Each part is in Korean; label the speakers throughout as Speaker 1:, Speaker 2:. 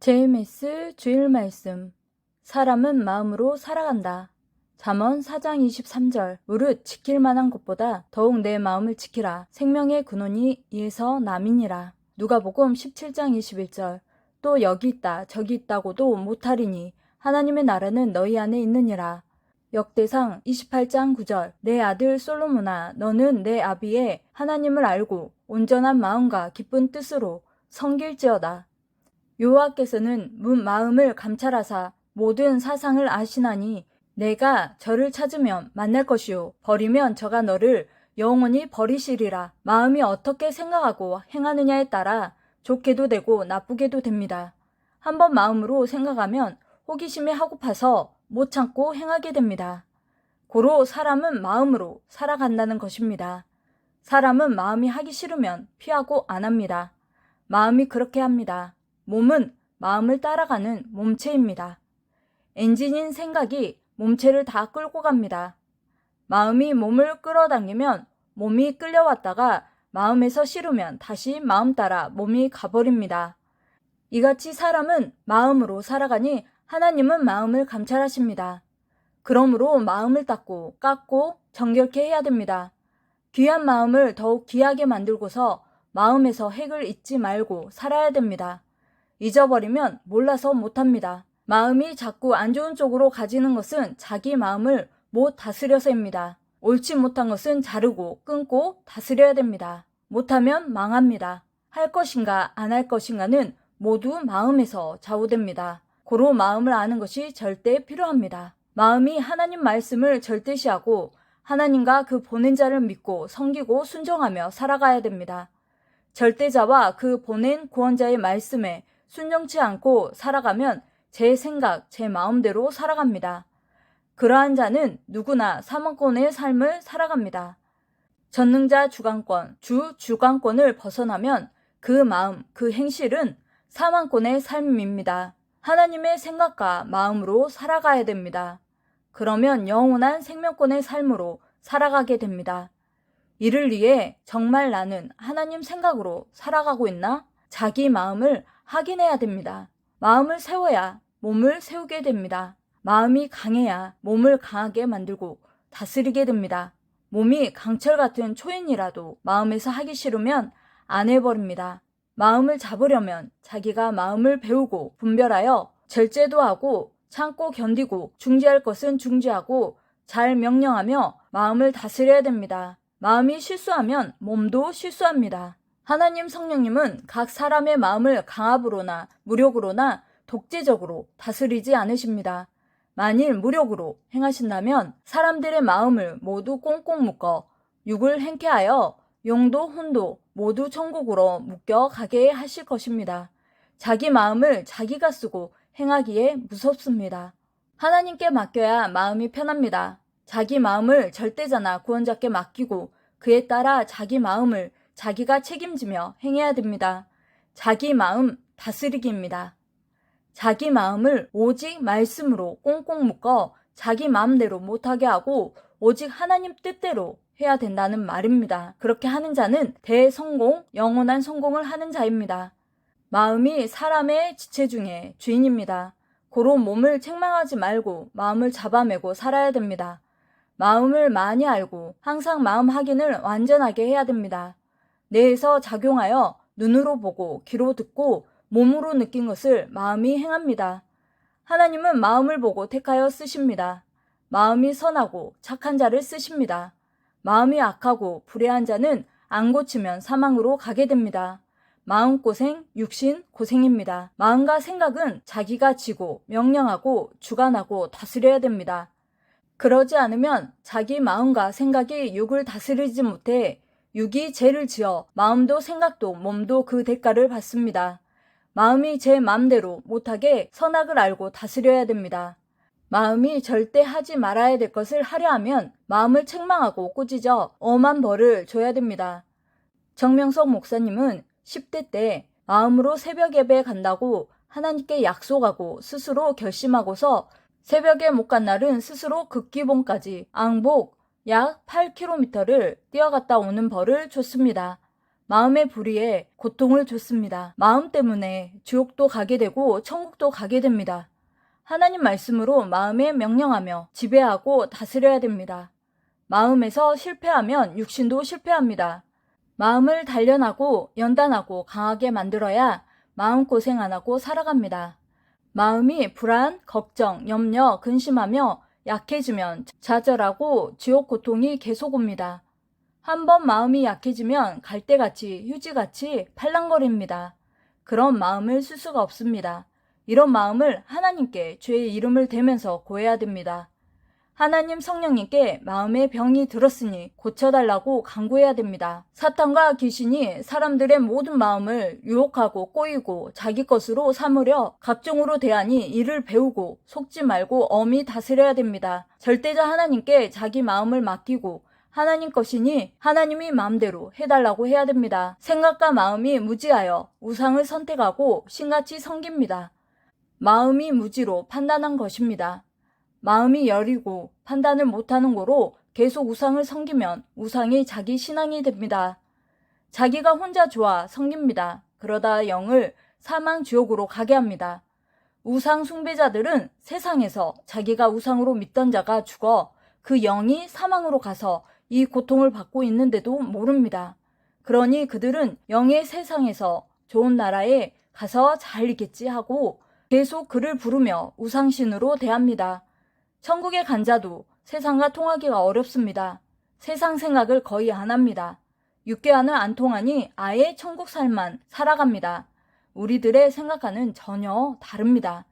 Speaker 1: JMS 주일 말씀. 사람은 마음으로 살아간다. 잠언 4장 23절. 무릇 지킬 만한 것보다 더욱 내 마음을 지키라. 생명의 근원이 이에서 남이니라. 누가복음 17장 21절. 또 여기 있다 저기 있다고도 못하리니 하나님의 나라는 너희 안에 있느니라. 역대상 28장 9절. 내 아들 솔로몬아, 너는 내 아비의 하나님을 알고 온전한 마음과 기쁜 뜻으로 섬길지어다. 여호와께서는 마음을 감찰하사 모든 사상을 아시나니 내가 저를 찾으면 만날 것이요 버리면 저가 너를 영원히 버리시리라. 마음이 어떻게 생각하고 행하느냐에 따라 좋게도 되고 나쁘게도 됩니다. 한번 마음으로 생각하면 호기심이 하고파서 못 참고 행하게 됩니다. 고로 사람은 마음으로 살아간다는 것입니다. 사람은 마음이 하기 싫으면 피하고 안 합니다. 마음이 그렇게 합니다. 몸은 마음을 따라가는 몸체입니다. 엔진인 생각이 몸체를 다 끌고 갑니다. 마음이 몸을 끌어당기면 몸이 끌려왔다가 마음에서 싫으면 다시 마음 따라 몸이 가버립니다. 이같이 사람은 마음으로 살아가니 하나님은 마음을 감찰하십니다. 그러므로 마음을 닦고 깎고 정결케 해야 됩니다. 귀한 마음을 더욱 귀하게 만들고서 마음에서 핵을 잊지 말고 살아야 됩니다. 잊어버리면 몰라서 못합니다. 마음이 자꾸 안 좋은 쪽으로 가지는 것은 자기 마음을 못 다스려서입니다. 옳지 못한 것은 자르고 끊고 다스려야 됩니다. 못하면 망합니다. 할 것인가 안 할 것인가는 모두 마음에서 좌우됩니다. 고로 마음을 아는 것이 절대 필요합니다. 마음이 하나님 말씀을 절대시하고 하나님과 그 보낸 자를 믿고 섬기고 순종하며 살아가야 됩니다. 절대자와 그 보낸 구원자의 말씀에 순종치 않고 살아가면 제 생각, 제 마음대로 살아갑니다. 그러한 자는 누구나 사망권의 삶을 살아갑니다. 전능자 주관권, 주관권을 벗어나면 그 마음, 그 행실은 사망권의 삶입니다. 하나님의 생각과 마음으로 살아가야 됩니다. 그러면 영원한 생명권의 삶으로 살아가게 됩니다. 이를 위해 정말 나는 하나님 생각으로 살아가고 있나? 자기 마음을 확인해야 됩니다. 마음을 세워야 몸을 세우게 됩니다. 마음이 강해야 몸을 강하게 만들고 다스리게 됩니다. 몸이 강철 같은 초인이라도 마음에서 하기 싫으면 안 해버립니다. 마음을 잡으려면 자기가 마음을 배우고 분별하여 절제도 하고 참고 견디고 중지할 것은 중지하고 잘 명령하며 마음을 다스려야 됩니다. 마음이 실수하면 몸도 실수합니다. 하나님 성령님은 각 사람의 마음을 강압으로나 무력으로나 독재적으로 다스리지 않으십니다. 만일 무력으로 행하신다면 사람들의 마음을 모두 꽁꽁 묶어 육을 행케하여 영도 혼도 모두 천국으로 묶여 가게 하실 것입니다. 자기 마음을 자기가 쓰고 행하기에 무섭습니다. 하나님께 맡겨야 마음이 편합니다. 자기 마음을 절대자나 구원자께 맡기고 그에 따라 자기 마음을 자기가 책임지며 행해야 됩니다. 자기 마음 다스리기입니다. 자기 마음을 오직 말씀으로 꽁꽁 묶어 자기 마음대로 못하게 하고 오직 하나님 뜻대로 해야 된다는 말입니다. 그렇게 하는 자는 대성공, 영원한 성공을 하는 자입니다. 마음이 사람의 지체 중에 주인입니다. 고로 몸을 책망하지 말고 마음을 잡아매고 살아야 됩니다. 마음을 많이 알고 항상 마음 확인을 완전하게 해야 됩니다. 뇌에서 작용하여 눈으로 보고 귀로 듣고 몸으로 느낀 것을 마음이 행합니다. 하나님은 마음을 보고 택하여 쓰십니다. 마음이 선하고 착한 자를 쓰십니다. 마음이 악하고 불의한 자는 안 고치면 사망으로 가게 됩니다. 마음고생, 육신 고생입니다. 마음과 생각은 자기가 지고 명령하고 주관하고 다스려야 됩니다. 그러지 않으면 자기 마음과 생각이 육을 다스리지 못해 육이 죄를 지어 마음도 생각도 몸도 그 대가를 받습니다. 마음이 제 마음대로 못하게 선악을 알고 다스려야 됩니다. 마음이 절대 하지 말아야 될 것을 하려 하면 마음을 책망하고 꾸짖어 엄한 벌을 줘야 됩니다. 정명석 목사님은 10대 때 마음으로 새벽 예배에 간다고 하나님께 약속하고 스스로 결심하고서 새벽에 못 간 날은 스스로 극기봉까지 앙복 약 8km를 뛰어갔다 오는 벌을 줬습니다. 마음의 불의에 고통을 줬습니다. 마음 때문에 지옥도 가게 되고 천국도 가게 됩니다. 하나님 말씀으로 마음에 명령하며 지배하고 다스려야 됩니다. 마음에서 실패하면 육신도 실패합니다. 마음을 단련하고 연단하고 강하게 만들어야 마음고생 안 하고 살아갑니다. 마음이 불안, 걱정, 염려, 근심하며 약해지면 좌절하고 지옥 고통이 계속 옵니다. 한번 마음이 약해지면 갈대같이 휴지같이 팔랑거립니다. 그런 마음을 쓸 수가 없습니다. 이런 마음을 하나님께 죄의 이름을 대면서 고해야 됩니다. 하나님 성령님께 마음의 병이 들었으니 고쳐달라고 간구해야 됩니다. 사탄과 귀신이 사람들의 모든 마음을 유혹하고 꼬이고 자기 것으로 삼으려 각종으로 대하니 이를 배우고 속지 말고 엄히 다스려야 됩니다. 절대자 하나님께 자기 마음을 맡기고 하나님 것이니 하나님이 마음대로 해달라고 해야 됩니다. 생각과 마음이 무지하여 우상을 선택하고 신같이 섬깁니다. 마음이 무지로 판단한 것입니다. 마음이 여리고 판단을 못하는 거로 계속 우상을 섬기면 우상이 자기 신앙이 됩니다. 자기가 혼자 좋아 섬깁니다. 그러다 영을 사망 지옥으로 가게 합니다. 우상 숭배자들은 세상에서 자기가 우상으로 믿던 자가 죽어 그 영이 사망으로 가서 이 고통을 받고 있는데도 모릅니다. 그러니 그들은 영의 세상에서 좋은 나라에 가서 잘 있겠지 하고 계속 그를 부르며 우상신으로 대합니다. 천국에 간 자도 세상과 통하기가 어렵습니다. 세상 생각을 거의 안 합니다. 육계와는 안 통하니 아예 천국 삶만 살아갑니다. 우리들의 생각과는 전혀 다릅니다.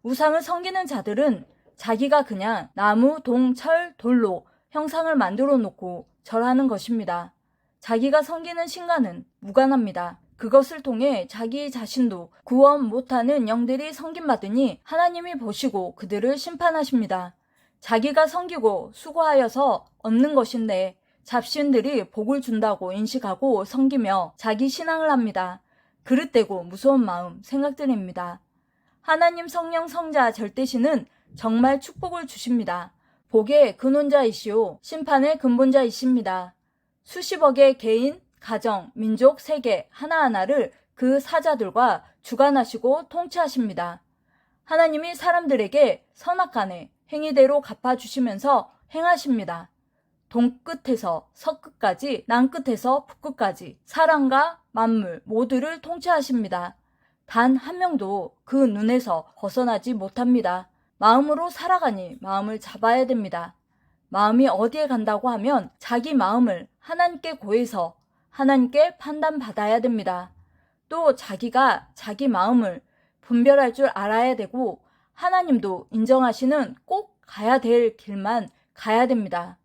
Speaker 1: 우상을 섬기는 자들은 자기가 그냥 나무, 동, 철, 돌로 형상을 만들어 놓고 절하는 것입니다. 자기가 섬기는 신과는 무관합니다. 그것을 통해 자기 자신도 구원 못하는 영들이 섬김받으니 하나님이 보시고 그들을 심판하십니다. 자기가 섬기고 수고하여서 얻는 것인데 잡신들이 복을 준다고 인식하고 섬기며 자기 신앙을 합니다. 그릇되고 무서운 마음, 생각들입니다. 하나님 성령 성자 절대신은 정말 축복을 주십니다. 복의 근원자이시오 심판의 근본자이십니다. 수십억의 개인, 가정, 민족, 세계 하나하나를 그 사자들과 주관하시고 통치하십니다. 하나님이 사람들에게 선악간에 행위대로 갚아주시면서 행하십니다. 동끝에서 서끝까지, 남끝에서 북끝까지 사람과 만물 모두를 통치하십니다. 단 한 명도 그 눈에서 벗어나지 못합니다. 마음으로 살아가니 마음을 잡아야 됩니다. 마음이 어디에 간다고 하면 자기 마음을 하나님께 고해서 하나님께 판단받아야 됩니다. 또 자기가 자기 마음을 분별할 줄 알아야 되고 하나님도 인정하시는 꼭 가야 될 길만 가야 됩니다.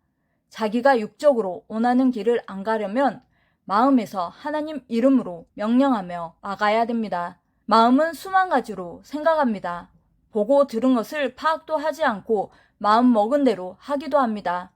Speaker 1: 자기가 육적으로 원하는 길을 안 가려면 마음에서 하나님 이름으로 명령하며 나가야 됩니다. 마음은 수만 가지로 생각합니다. 보고 들은 것을 파악도 하지 않고 마음 먹은 대로 하기도 합니다.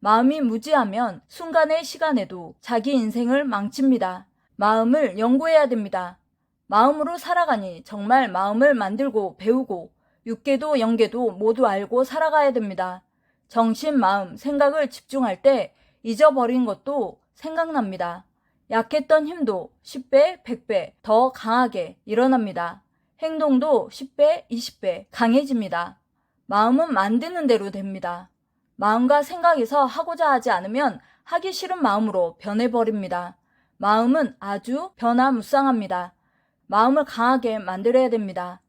Speaker 1: 마음이 무지하면 순간의 시간에도 자기 인생을 망칩니다. 마음을 연구해야 됩니다. 마음으로 살아가니 정말 마음을 만들고 배우고 육계도 영계도 모두 알고 살아가야 됩니다. 정신, 마음, 생각을 집중할 때 잊어버린 것도 생각납니다. 약했던 힘도 10배, 100배 더 강하게 일어납니다. 행동도 10배, 20배 강해집니다. 마음은 만드는 대로 됩니다. 마음과 생각에서 하고자 하지 않으면 하기 싫은 마음으로 변해버립니다. 마음은 아주 변화무쌍합니다. 마음을 강하게 만들어야 됩니다.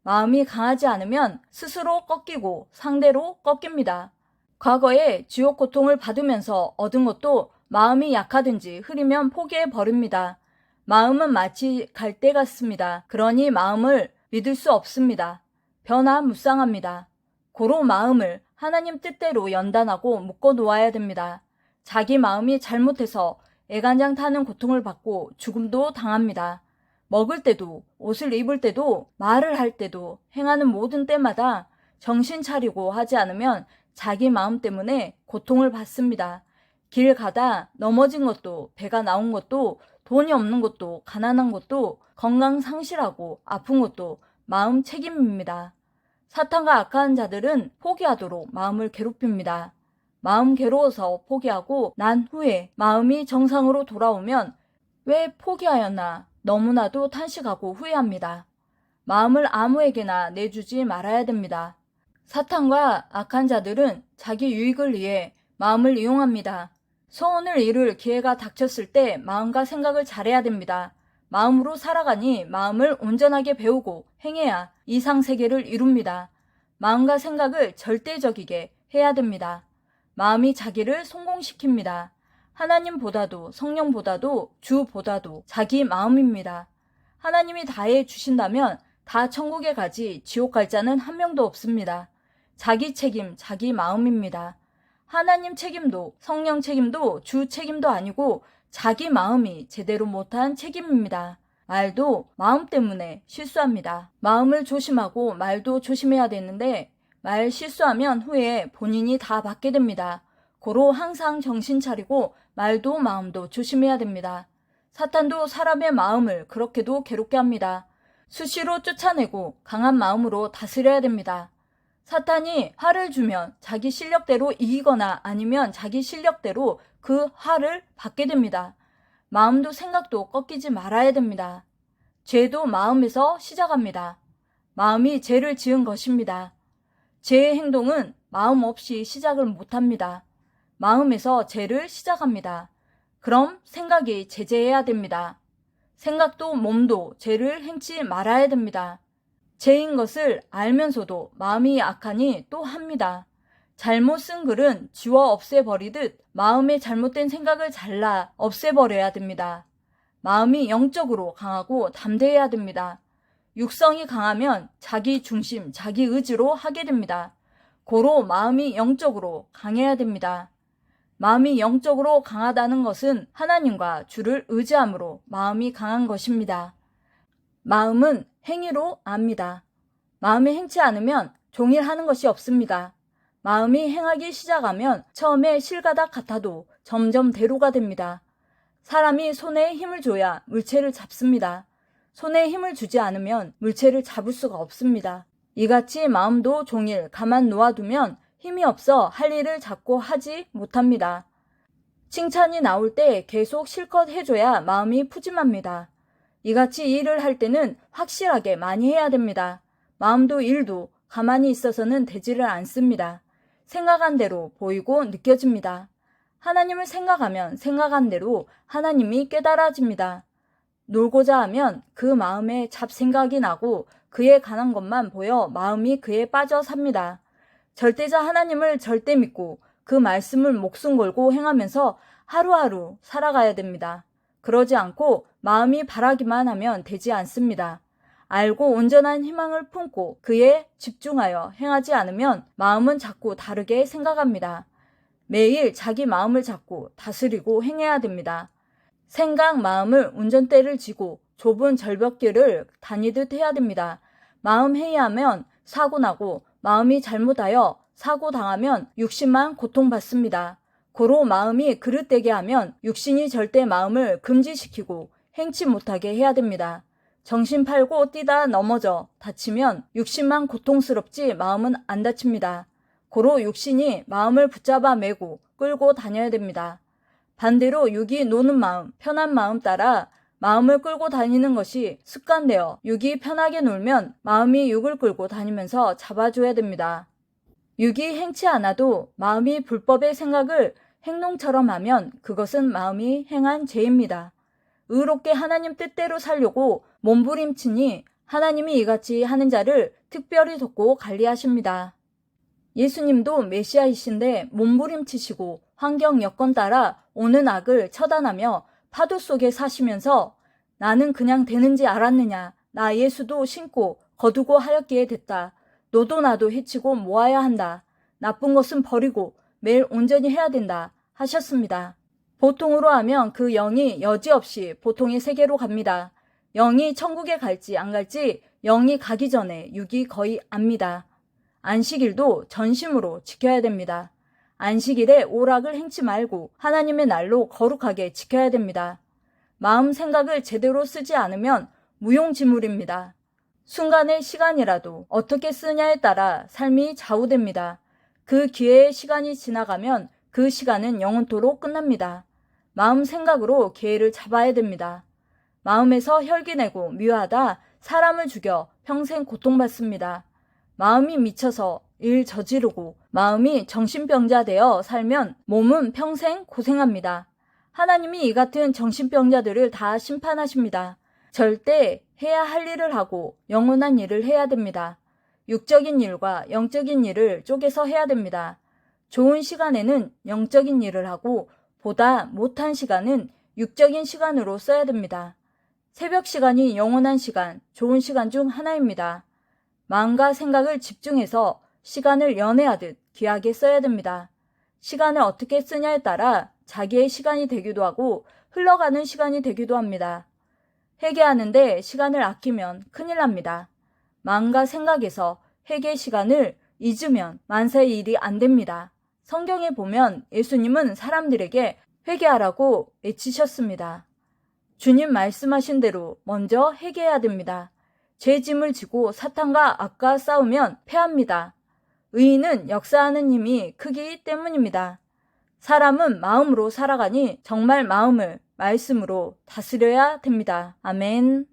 Speaker 1: 마음이 강하지 않으면 스스로 꺾이고 상대로 꺾입니다. 과거에 지옥 고통을 받으면서 얻은 것도 마음이 약하든지 흐리면 포기해 버립니다. 마음은 마치 갈대 같습니다. 그러니 마음을 믿을 수 없습니다. 변화무쌍합니다. 고로 마음을 하나님 뜻대로 연단하고 묶어 놓아야 됩니다. 자기 마음이 잘못해서 애간장 타는 고통을 받고 죽음도 당합니다. 먹을 때도, 옷을 입을 때도, 말을 할 때도, 행하는 모든 때마다 정신 차리고 하지 않으면 자기 마음 때문에 고통을 받습니다. 길 가다 넘어진 것도, 배가 나온 것도, 돈이 없는 것도, 가난한 것도, 건강 상실하고 아픈 것도 마음 책임입니다. 사탄과 악한 자들은 포기하도록 마음을 괴롭힙니다. 마음 괴로워서 포기하고 난 후에 마음이 정상으로 돌아오면 왜 포기하였나 너무나도 탄식하고 후회합니다. 마음을 아무에게나 내주지 말아야 됩니다. 사탄과 악한 자들은 자기 유익을 위해 마음을 이용합니다. 소원을 이룰 기회가 닥쳤을 때 마음과 생각을 잘해야 됩니다. 마음으로 살아가니 마음을 온전하게 배우고 행해야 이상 세계를 이룹니다. 마음과 생각을 절대적이게 해야 됩니다. 마음이 자기를 성공시킵니다. 하나님보다도 성령보다도 주보다도 자기 마음입니다. 하나님이 다해 주신다면 다 천국에 가지 지옥 갈 자는 한 명도 없습니다. 자기 책임, 자기 마음입니다. 하나님 책임도 성령 책임도 주 책임도 아니고 자기 마음이 제대로 못한 책임입니다. 말도 마음 때문에 실수합니다. 마음을 조심하고 말도 조심해야 되는데 말 실수하면 후에 본인이 다 받게 됩니다. 고로 항상 정신 차리고 말도 마음도 조심해야 됩니다. 사탄도 사람의 마음을 그렇게도 괴롭게 합니다. 수시로 쫓아내고 강한 마음으로 다스려야 됩니다. 사탄이 화를 주면 자기 실력대로 이기거나 아니면 자기 실력대로 그 화를 받게 됩니다. 마음도 생각도 꺾이지 말아야 됩니다. 죄도 마음에서 시작합니다. 마음이 죄를 지은 것입니다. 죄의 행동은 마음 없이 시작을 못합니다. 마음에서 죄를 시작합니다. 그럼 생각이 제재해야 됩니다. 생각도 몸도 죄를 행치 말아야 됩니다. 죄인 것을 알면서도 마음이 약하니 또 합니다. 잘못 쓴 글은 지워 없애버리듯 마음의 잘못된 생각을 잘라 없애버려야 됩니다. 마음이 영적으로 강하고 담대해야 됩니다. 육성이 강하면 자기 중심, 자기 의지로 하게 됩니다. 고로 마음이 영적으로 강해야 됩니다. 마음이 영적으로 강하다는 것은 하나님과 주를 의지함으로 마음이 강한 것입니다. 마음은 행위로 압니다. 마음이 행치 않으면 종일하는 것이 없습니다. 마음이 행하기 시작하면 처음에 실가닥 같아도 점점 대로가 됩니다. 사람이 손에 힘을 줘야 물체를 잡습니다. 손에 힘을 주지 않으면 물체를 잡을 수가 없습니다. 이같이 마음도 종일 가만 놓아두면 힘이 없어 할 일을 자꾸 하지 못합니다. 칭찬이 나올 때 계속 실컷 해줘야 마음이 푸짐합니다. 이같이 일을 할 때는 확실하게 많이 해야 됩니다. 마음도 일도 가만히 있어서는 되지를 않습니다. 생각한 대로 보이고 느껴집니다. 하나님을 생각하면 생각한 대로 하나님이 깨달아집니다. 놀고자 하면 그 마음에 잡생각이 나고 그에 관한 것만 보여 마음이 그에 빠져 삽니다. 절대자 하나님을 절대 믿고 그 말씀을 목숨 걸고 행하면서 하루하루 살아가야 됩니다. 그러지 않고 마음이 바라기만 하면 되지 않습니다. 알고 온전한 희망을 품고 그에 집중하여 행하지 않으면 마음은 자꾸 다르게 생각합니다. 매일 자기 마음을 잡고 다스리고 행해야 됩니다. 생각 마음을 운전대를 쥐고 좁은 절벽길을 다니듯 해야 됩니다. 마음 해이하면 사고 나고 마음이 잘못하여 사고 당하면 육신만 고통받습니다. 고로 마음이 그릇되게 하면 육신이 절대 마음을 금지시키고 행치 못하게 해야 됩니다. 정신 팔고 뛰다 넘어져 다치면 육신만 고통스럽지 마음은 안 다칩니다. 고로 육신이 마음을 붙잡아 매고 끌고 다녀야 됩니다. 반대로 육이 노는 마음, 편한 마음 따라 마음을 끌고 다니는 것이 습관되어 육이 편하게 놀면 마음이 육을 끌고 다니면서 잡아줘야 됩니다. 육이 행치 않아도 마음이 불법의 생각을 행동처럼 하면 그것은 마음이 행한 죄입니다. 의롭게 하나님 뜻대로 살려고 몸부림치니 하나님이 이같이 하는 자를 특별히 돕고 관리하십니다. 예수님도 메시아이신데 몸부림치시고 환경 여건 따라 오는 악을 처단하며 파도 속에 사시면서 나는 그냥 되는지 알았느냐. 나 예수도 신고 거두고 하였기에 됐다. 너도 나도 해치고 모아야 한다. 나쁜 것은 버리고 매일 온전히 해야 된다 하셨습니다. 보통으로 하면 그 영이 여지없이 보통의 세계로 갑니다. 영이 천국에 갈지 안 갈지 영이 가기 전에 육이 거의 압니다. 안식일도 전심으로 지켜야 됩니다. 안식일에 오락을 행치 말고 하나님의 날로 거룩하게 지켜야 됩니다. 마음 생각을 제대로 쓰지 않으면 무용지물입니다. 순간의 시간이라도 어떻게 쓰냐에 따라 삶이 좌우됩니다. 그 기회의 시간이 지나가면 그 시간은 영원토록 끝납니다. 마음 생각으로 기회를 잡아야 됩니다. 마음에서 혈기 내고 미워하다 사람을 죽여 평생 고통받습니다. 마음이 미쳐서 일 저지르고 마음이 정신병자 되어 살면 몸은 평생 고생합니다. 하나님이 이 같은 정신병자들을 다 심판하십니다. 절대 해야 할 일을 하고 영원한 일을 해야 됩니다. 육적인 일과 영적인 일을 쪼개서 해야 됩니다. 좋은 시간에는 영적인 일을 하고 보다 못한 시간은 육적인 시간으로 써야 됩니다. 새벽 시간이 영원한 시간, 좋은 시간 중 하나입니다. 마음과 생각을 집중해서 시간을 연애하듯 귀하게 써야 됩니다. 시간을 어떻게 쓰냐에 따라 자기의 시간이 되기도 하고 흘러가는 시간이 되기도 합니다. 회개하는데 시간을 아끼면 큰일 납니다. 마음과 생각에서 회개 시간을 잊으면 만사의 일이 안 됩니다. 성경에 보면 예수님은 사람들에게 회개하라고 외치셨습니다. 주님 말씀하신 대로 먼저 회개해야 됩니다. 죄 짐을 지고 사탄과 악과 싸우면 패합니다. 의인은 역사하는 힘이 크기 때문입니다. 사람은 마음으로 살아가니 정말 마음을 말씀으로 다스려야 됩니다. 아멘.